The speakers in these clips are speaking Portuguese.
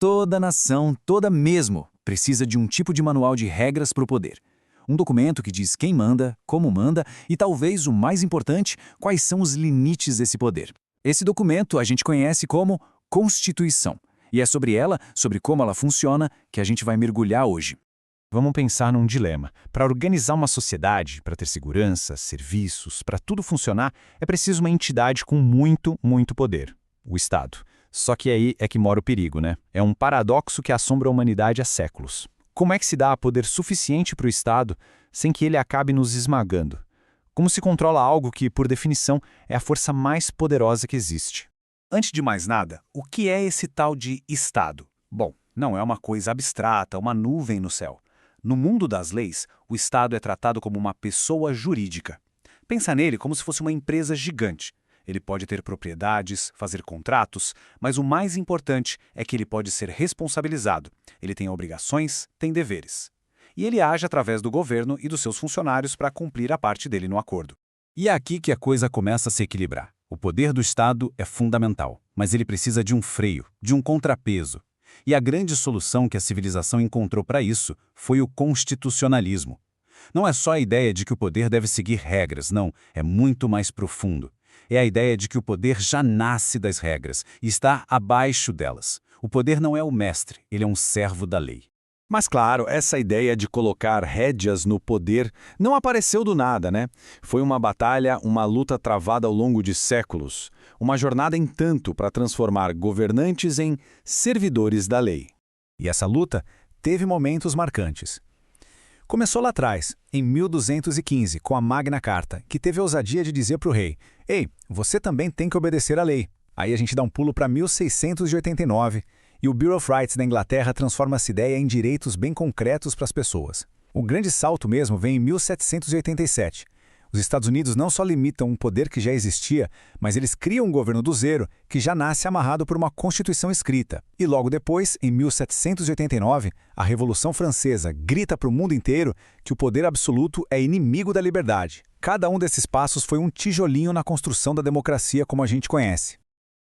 Toda nação, toda mesmo, precisa de um tipo de manual de regras para o poder. Um documento que diz quem manda, como manda e, talvez o mais importante, quais são os limites desse poder. Esse documento a gente conhece como Constituição. E é sobre ela, sobre como ela funciona, que a gente vai mergulhar hoje. Vamos pensar num dilema. Para organizar uma sociedade, para ter segurança, serviços, para tudo funcionar, é preciso uma entidade com muito poder, o Estado. Só que aí é que mora o perigo, né? É um paradoxo que assombra a humanidade há séculos. Como é que se dá poder suficiente para o Estado sem que ele acabe nos esmagando? Como se controla algo que, por definição, é a força mais poderosa que existe? Antes de mais nada, o que é esse tal de Estado? Bom, não é uma coisa abstrata, uma nuvem no céu. No mundo das leis, o Estado é tratado como uma pessoa jurídica. Pensa nele como se fosse uma empresa gigante. Ele pode ter propriedades, fazer contratos, mas o mais importante é que ele pode ser responsabilizado. Ele tem obrigações, tem deveres. E ele age através do governo e dos seus funcionários para cumprir a parte dele no acordo. E é aqui que a coisa começa a se equilibrar. O poder do Estado é fundamental, mas ele precisa de um freio, de um contrapeso. E a grande solução que a civilização encontrou para isso foi o constitucionalismo. Não é só a ideia de que o poder deve seguir regras, não, é muito mais profundo. É a ideia de que o poder já nasce das regras e está abaixo delas. O poder não é o mestre, ele é um servo da lei. Mas claro, essa ideia de colocar rédeas no poder não apareceu do nada, né? Foi uma batalha, uma luta travada ao longo de séculos. Uma jornada em tanto para transformar governantes em servidores da lei. E essa luta teve momentos marcantes. Começou lá atrás, em 1215, com a Magna Carta, que teve a ousadia de dizer para o rei: "Ei, você também tem que obedecer à lei." Aí a gente dá um pulo para 1689, e o Bill of Rights da Inglaterra transforma essa ideia em direitos bem concretos para as pessoas. O grande salto mesmo vem em 1787. Os Estados Unidos não só limitam um poder que já existia, mas eles criam um governo do zero que já nasce amarrado por uma Constituição escrita. E logo depois, em 1789, a Revolução Francesa grita para o mundo inteiro que o poder absoluto é inimigo da liberdade. Cada um desses passos foi um tijolinho na construção da democracia como a gente conhece.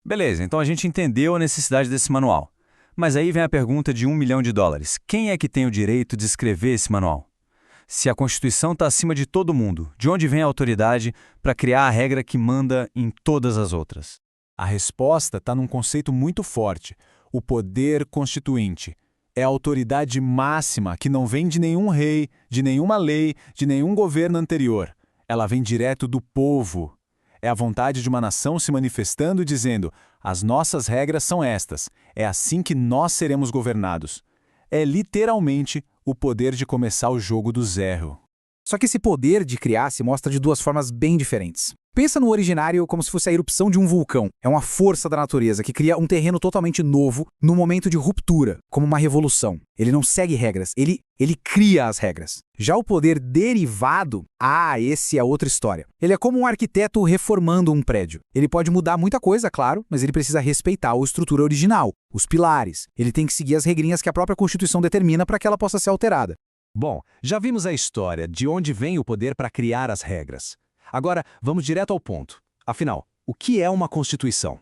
Beleza, então a gente entendeu a necessidade desse manual. Mas aí vem a pergunta de $1 milhão. Quem é que tem o direito de escrever esse manual? Se a Constituição está acima de todo mundo, de onde vem a autoridade para criar a regra que manda em todas as outras? A resposta está num conceito muito forte: o poder constituinte. É a autoridade máxima que não vem de nenhum rei, de nenhuma lei, de nenhum governo anterior. Ela vem direto do povo. É a vontade de uma nação se manifestando e dizendo: as nossas regras são estas, é assim que nós seremos governados. É literalmente o poder de começar o jogo do zero. Só que esse poder de criar se mostra de duas formas bem diferentes. Pensa no originário como se fosse a erupção de um vulcão. É uma força da natureza que cria um terreno totalmente novo no momento de ruptura, como uma revolução. Ele não segue regras, ele cria as regras. Já o poder derivado, esse é outra história. Ele é como um arquiteto reformando um prédio. Ele pode mudar muita coisa, claro, mas ele precisa respeitar a estrutura original, os pilares. Ele tem que seguir as regrinhas que a própria Constituição determina para que ela possa ser alterada. Bom, já vimos a história de onde vem o poder para criar as regras. Agora, vamos direto ao ponto. Afinal, o que é uma Constituição?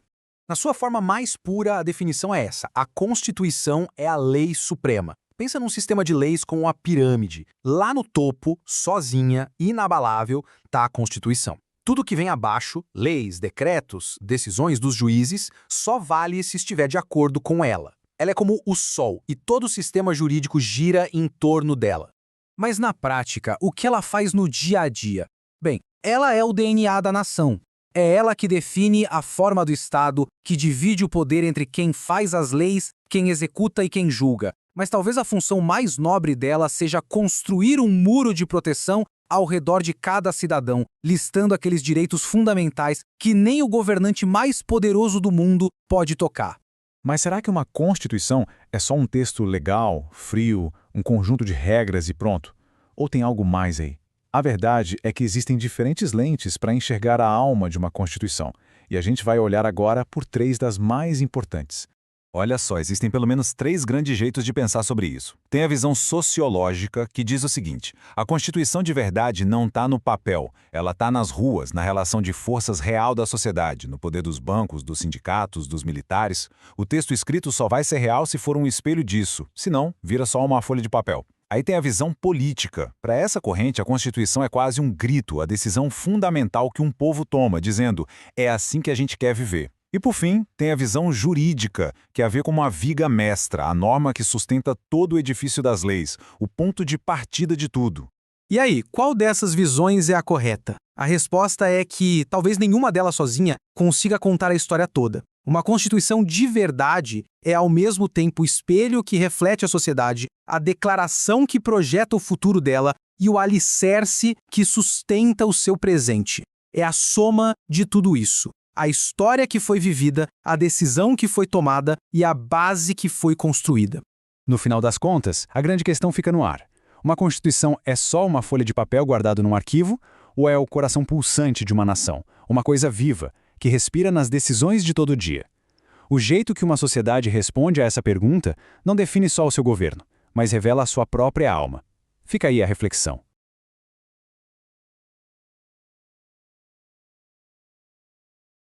Na sua forma mais pura, a definição é essa. A Constituição é a lei suprema. Pensa num sistema de leis com uma pirâmide. Lá no topo, sozinha, inabalável, está a Constituição. Tudo que vem abaixo, leis, decretos, decisões dos juízes, só vale se estiver de acordo com ela. Ela é como o sol e todo o sistema jurídico gira em torno dela. Mas na prática, o que ela faz no dia a dia? Bem, ela é o DNA da nação. É ela que define a forma do Estado, que divide o poder entre quem faz as leis, quem executa e quem julga. Mas talvez a função mais nobre dela seja construir um muro de proteção ao redor de cada cidadão, listando aqueles direitos fundamentais que nem o governante mais poderoso do mundo pode tocar. Mas será que uma Constituição é só um texto legal, frio, um conjunto de regras e pronto? Ou tem algo mais aí? A verdade é que existem diferentes lentes para enxergar a alma de uma Constituição, e a gente vai olhar agora por 3 das mais importantes. Olha só, existem pelo menos 3 grandes jeitos de pensar sobre isso. Tem a visão sociológica, que diz o seguinte: a Constituição de verdade não está no papel, ela está nas ruas, na relação de forças real da sociedade, no poder dos bancos, dos sindicatos, dos militares. O texto escrito só vai ser real se for um espelho disso, senão vira só uma folha de papel. Aí tem a visão política. Para essa corrente, a Constituição é quase um grito, a decisão fundamental que um povo toma, dizendo: é assim que a gente quer viver. E, por fim, tem a visão jurídica, que é a ver como uma viga mestra, a norma que sustenta todo o edifício das leis, o ponto de partida de tudo. E aí, qual dessas visões é a correta? A resposta é que talvez nenhuma delas sozinha consiga contar a história toda. Uma Constituição de verdade é ao mesmo tempo o espelho que reflete a sociedade, a declaração que projeta o futuro dela e o alicerce que sustenta o seu presente. É a soma de tudo isso. A história que foi vivida, a decisão que foi tomada e a base que foi construída. No final das contas, a grande questão fica no ar. Uma Constituição é só uma folha de papel guardada num arquivo ou é o coração pulsante de uma nação, uma coisa viva, que respira nas decisões de todo dia? O jeito que uma sociedade responde a essa pergunta não define só o seu governo, mas revela a sua própria alma. Fica aí a reflexão.